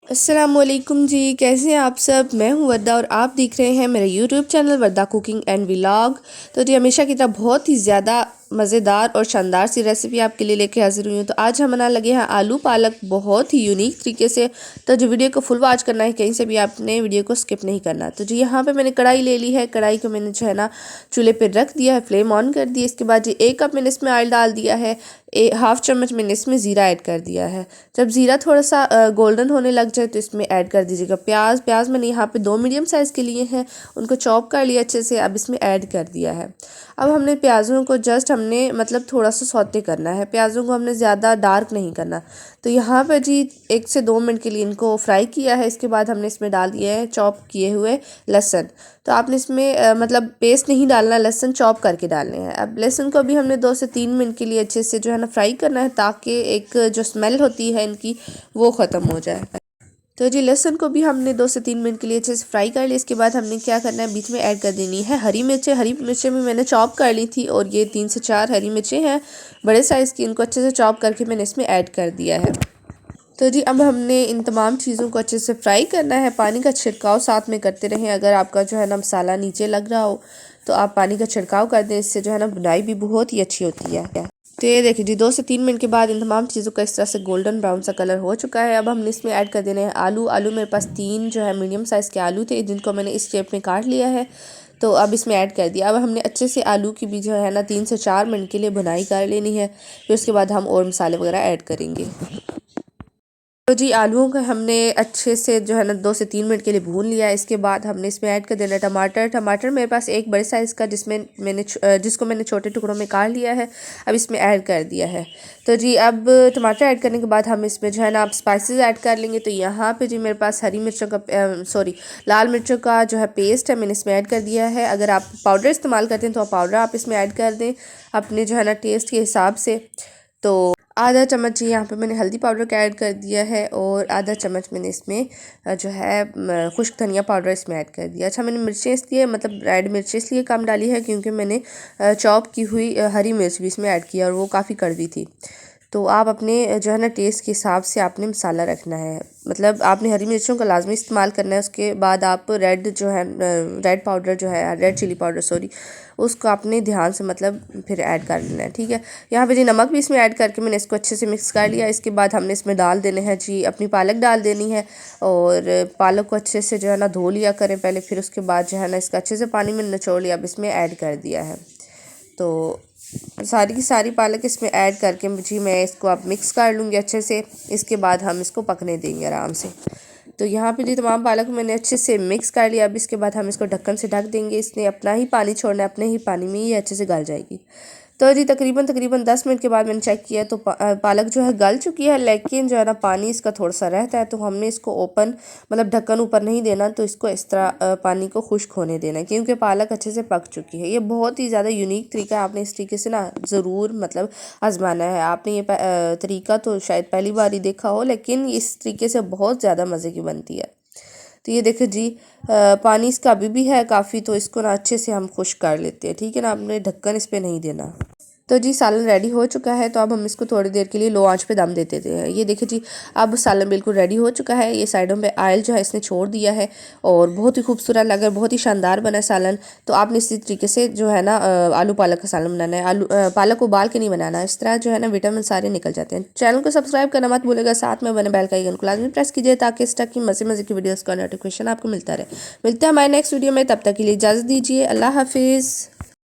अस्सलामुअलैकुम जी, कैसे हैं आप सब। मैं हूं वर्दा और आप देख रहे हैं मेरा YouTube channel Warda cooking and vlog. तो जी हमेशा की तरह बहुत ही ज़्यादा मज़ेदार और शानदार सी रेसिपी आपके लिए लेके हाजिर हुई हूँ। तो आज हम बनाने लगे हैं आलू पालक बहुत ही यूनिक तरीके से। तो जो वीडियो को फुल वॉच करना है, कहीं से भी आपने वीडियो को स्किप नहीं करना। तो जी यहाँ पे मैंने कढ़ाई ले ली है। कढ़ाई को मैंने जो है ना चूल्हे पर रख दिया है, फ्लेम ऑन कर दी। इसके बाद जी 1 कप मैंने इसमें ऑयल डाल दिया है। हाफ चम्मच मैंने इसमें ज़ीरा ऐड कर दिया है। जब ज़ीरा थोड़ा सा गोल्डन होने लग जाए तो इसमें ऐड कर दीजिएगा प्याज। प्याज मैंने यहाँ पे 2 मीडियम साइज़ के लिए हैं, उनको चॉप कर लिया अच्छे से। अब इसमें ऐड कर दिया है। अब हमने प्याज़ों को जस्ट हमने मतलब थोड़ा सा सौते करना है, प्याज़ों को हमने ज़्यादा डार्क नहीं करना। तो यहाँ पर जी 1 से 2 मिनट के लिए इनको फ्राई किया है। इसके बाद हमने इसमें डाल दिया है चॉप किए हुए लहसुन। तो आपने इसमें मतलब पेस्ट नहीं डालना, लहसुन चॉप करके डालने हैं। अब लहसुन को भी हमने 2 से 3 मिनट के लिए अच्छे से जो है ना फ्राई करना है, ताकि एक जो स्मेल होती है इनकी वो ख़त्म हो जाए। तो जी लहसुन को भी हमने 2 से 3 मिनट के लिए अच्छे से फ्राई कर लिया। इसके बाद हमने क्या करना है, बीच में ऐड कर देनी है हरी मिर्चें। हरी मिर्चें भी मैंने चॉप कर ली थी और ये 3 से 4 हरी मिर्चें हैं बड़े साइज़ की। इनको अच्छे से चॉप करके मैंने इसमें ऐड कर दिया है। तो जी अब हमने इन तमाम चीज़ों को अच्छे से फ्राई करना है। पानी का छिड़काव साथ में करते रहें। अगर आपका जो है ना मसाला नीचे लग रहा हो तो आप पानी का छिड़काव कर दें, इससे जो है ना बुनाई भी बहुत ही अच्छी होती है। तो ये देखिए जी 2 से 3 मिनट के बाद इन तमाम चीज़ों का इस तरह से गोल्डन ब्राउन सा कलर हो चुका है। अब हमने इसमें ऐड कर देने हैं आलू। आलू मेरे पास 3 जो है मीडियम साइज़ के आलू थे, जिनको मैंने इस शेप में काट लिया है। तो अब इसमें ऐड कर दिया। अब हमने अच्छे से आलू की भी जो है ना 3 से 4 मिनट के लिए भुनाई कर लेनी है। फिर उसके बाद हम और मसाले वगैरह ऐड करेंगे। तो जी आलूओं को हमने अच्छे से जो है ना 2 से 3 मिनट के लिए भून लिया। इसके बाद हमने इसमें ऐड कर देना टमाटर। टमाटर मेरे पास एक बड़े साइज़ का जिसको मैंने छोटे टुकड़ों में काट लिया है, अब इसमें ऐड कर दिया है। तो जी अब टमाटर ऐड करने के बाद हम इसमें जो है ना आप स्पाइसेस ऐड कर लेंगे। तो यहाँ पे जी मेरे पास हरी मिर्चों का लाल मिर्चों का जो है पेस्ट है, मैंने इसमें ऐड कर दिया है। अगर आप पाउडर इस्तेमाल करते हैं तो पाउडर आप इसमें ऐड कर दें अपने जो है ना टेस्ट के हिसाब से। तो आधा चम्मच यहाँ पे मैंने हल्दी पाउडर का ऐड कर दिया है और आधा चम्मच मैंने इसमें जो है खुश्क धनिया पाउडर इसमें ऐड कर दिया। अच्छा, मैंने मिर्चें इसलिए मतलब रेड मिर्चें इसलिए कम डाली है क्योंकि मैंने चॉप की हुई हरी मिर्च भी इसमें ऐड किया और वो काफ़ी कड़वी थी। तो आप अपने जो है ना टेस्ट के हिसाब से आपने मसाला रखना है, मतलब आपने हरी मिर्चों का लाजमी इस्तेमाल करना है। उसके बाद आप रेड पाउडर जो है रेड चिली पाउडर उसको आपने ध्यान से मतलब फिर ऐड कर लेना है। ठीक है, यहाँ पे जी नमक भी इसमें ऐड करके मैंने इसको अच्छे से मिक्स कर लिया। इसके बाद हमने इसमें डाल देने हैं जी अपनी पालक डाल देनी है और पालक को अच्छे से जो है ना धो लिया करें पहले। फिर उसके बाद जो है ना इसका अच्छे से पानी में निचोड़ लिया, अब इसमें ऐड कर दिया है। तो सारी की सारी पालक इसमें ऐड करके जी मैं इसको अब मिक्स कर लूँगी अच्छे से। इसके बाद हम इसको पकने देंगे आराम से। तो यहाँ पे जी तमाम पालक मैंने अच्छे से मिक्स कर लिया। अब इसके बाद हम इसको ढक्कन से ढक देंगे। इसने अपना ही पानी छोड़ना है, अपने ही पानी में ये अच्छे से गल जाएगी। तो जी तकरीबन 10 मिनट के बाद मैंने चेक किया तो पालक जो है गल चुकी है, लेकिन जो है ना पानी इसका थोड़ा सा रहता है। तो हमने इसको ओपन मतलब ढक्कन ऊपर नहीं देना, तो इसको इस तरह पानी को खुश्क होने देना है क्योंकि पालक अच्छे से पक चुकी है। ये बहुत ही ज़्यादा यूनिक तरीका है, आपने इस तरीके से ना ज़रूर मतलब आजमाना है। आपने ये तरीका तो शायद पहली बार ही देखा हो, लेकिन इस तरीके से बहुत ज़्यादा मज़े की बनती है। तो ये देखिए जी पानी इसका अभी भी है काफ़ी, तो इसको ना अच्छे से हम खुश्क कर लेते हैं। ठीक है ना, आपने ढक्कन इस पर नहीं देना। तो जी सालन रेडी हो चुका है। तो अब हम इसको थोड़ी देर के लिए लो आंच पे दम दे देते हैं। ये देखिए जी अब सालन बिल्कुल रेडी हो चुका है। ये साइडों पे ऑयल जो है इसने छोड़ दिया है और बहुत ही खूबसूरत लग रहा है, बहुत ही शानदार बना है सालन। तो आपने इसी तरीके से जो है ना आलू पालक का सालन बनाना है। पालक को उबाल के नहीं बनाना, इस तरह जो है ना विटामिन सारे निकल जाते हैं। चैनल को सब्सक्राइब करना मत भूलेगा, साथ में बने बेल का आइकन को लाजमी प्रेस कीजिए ताकि इस तरह की मज़े की वीडियोज़ का नोटिफिकेशन आपको मिलता रहे। मिलते हैं हमारे नेक्स्ट वीडियो में, तब तक के लिए इजाज़त दीजिए। अल्लाह हाफिज़।